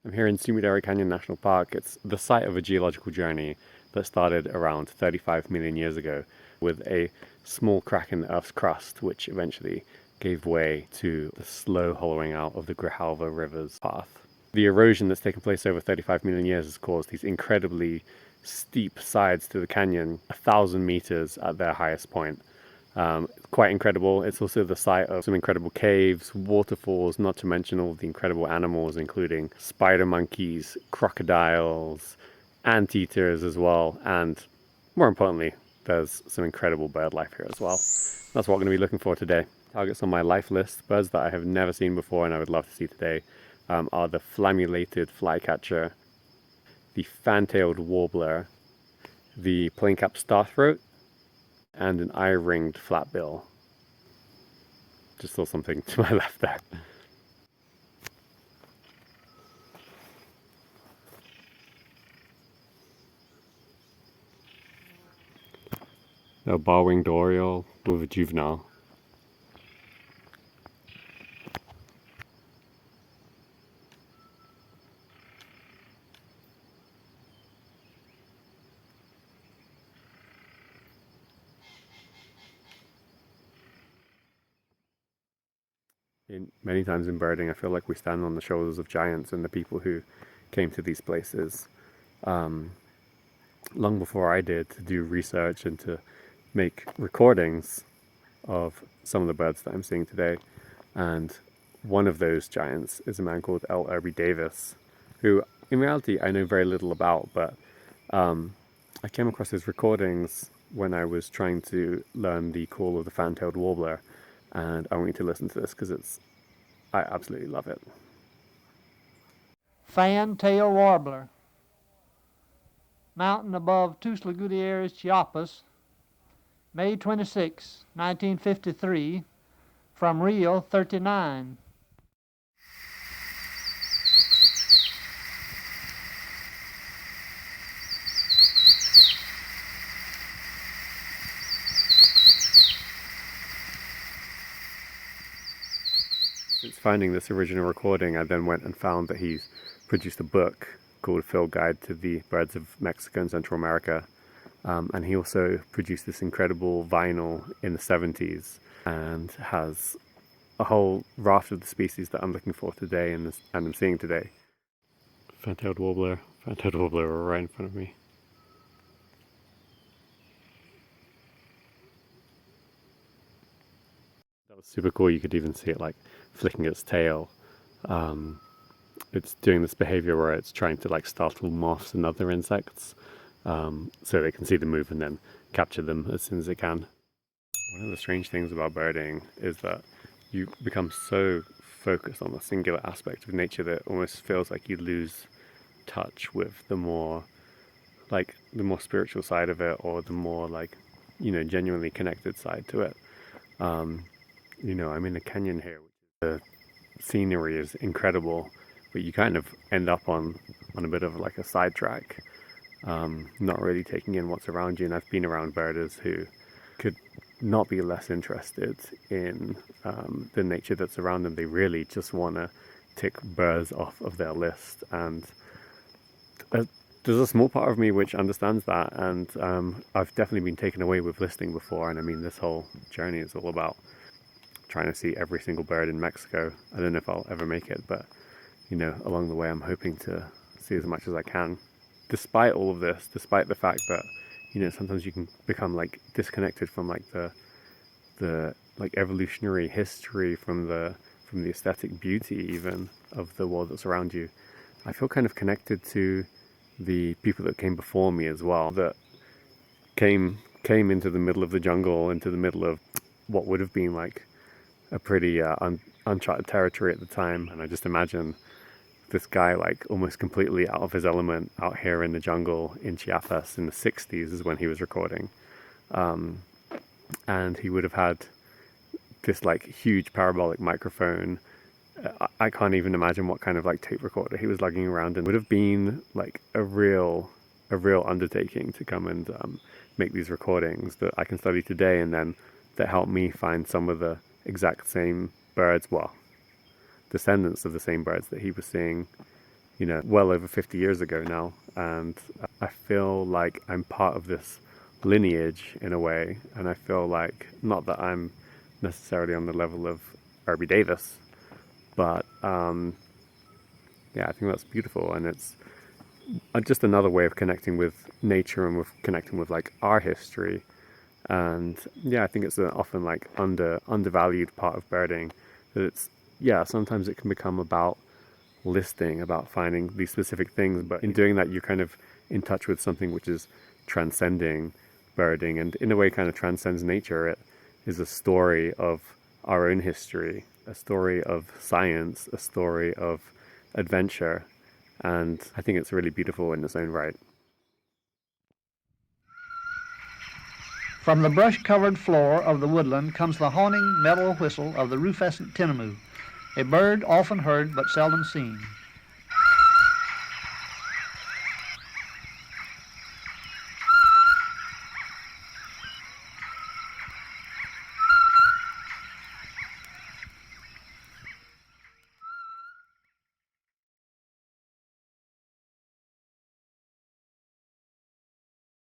I'm here in Sumidero Canyon National Park. It's the site of a geological journey that started around 35 million years ago with a small crack in the Earth's crust, which eventually gave way to the slow hollowing out of the Grijalva River's path. The erosion that's taken place over 35 million years has caused these incredibly steep sides to the canyon, 1,000 meters at their highest point. Quite incredible. It's also the site of some incredible caves, waterfalls, not to mention all the incredible animals, including spider monkeys, crocodiles, anteaters as well, and more importantly, there's some incredible bird life here as well. That's what we're going to be looking for today. Targets on my life list, birds that I have never seen before and I would love to see today, are the Flammulated Flycatcher, the fan-tailed Warbler, the plain-cap starthroat, and an eye-ringed flatbill. Just saw something to my left there. A bar-winged oriole with a juvenile. Many times in birding, I feel like we stand on the shoulders of giants and the people who came to these places long before I did, to do research and to make recordings of some of the birds that I'm seeing today. And one of those giants is a man called L Irby Davis, who in reality I know very little about, but I came across his recordings when I was trying to learn the call of the fan-tailed warbler, and I want you to listen to this because I absolutely love it. Fan-tailed warbler, mountain above Tuzla Gutierrez, Chiapas, May 26, 1953, from reel 39. Since finding this original recording, I then went and found that he's produced a book called Field Guide to the Birds of Mexico and Central America. And he also produced this incredible vinyl in the 70s and has a whole raft of the species that I'm looking for today and I'm seeing today. Fan-tailed warbler right in front of me. That was super cool. You could even see it like flicking its tail. It's doing this behavior where it's trying to like startle moths and other insects, so they can see them move and then capture them as soon as it can. One of the strange things about birding is that you become so focused on a singular aspect of nature that it almost feels like you lose touch with the more spiritual side of it, or the more genuinely connected side to it. I'm in a canyon here. The scenery is incredible, but you kind of end up on a bit of like a sidetrack, not really taking in what's around you. And I've been around birders who could not be less interested in the nature that's around them. They really just want to tick birds off of their list, and there's a small part of me which understands that, and I've definitely been taken away with listening before. And I mean, this whole journey is all about trying to see every single bird in Mexico. I don't know if I'll ever make it, but along the way I'm hoping to see as much as I can. Despite all of this, despite the fact that sometimes you can become like disconnected from like the evolutionary history, from the aesthetic beauty even of the world that's around you, I feel kind of connected to the people that came before me as well, that came into the middle of the jungle, into the middle of what would have been like a pretty uncharted territory at the time. And I just imagine this guy like almost completely out of his element out here in the jungle in Chiapas in the 60s is when he was recording, and he would have had this like huge parabolic microphone. I can't even imagine what kind of like tape recorder he was lugging around, and would have been like a real undertaking to come and make these recordings that I can study today, and then that helped me find some of the exact same birds, well, descendants of the same birds that he was seeing well over 50 years ago now. And I feel like I'm part of this lineage in a way. And I feel like, not that I'm necessarily on the level of Irby Davis, but yeah, I think that's beautiful. And it's just another way of connecting with nature and with connecting with like our history. And yeah, I think it's an often like undervalued part of birding, that it's, yeah, sometimes it can become about listing, about finding these specific things, but in doing that you're kind of in touch with something which is transcending birding, and in a way kind of transcends nature. It is a story of our own history, a story of science, a story of adventure, and I think it's really beautiful in its own right. From the brush-covered floor of the woodland comes the haunting metal whistle of the rufescent tinamou, a bird often heard but seldom seen.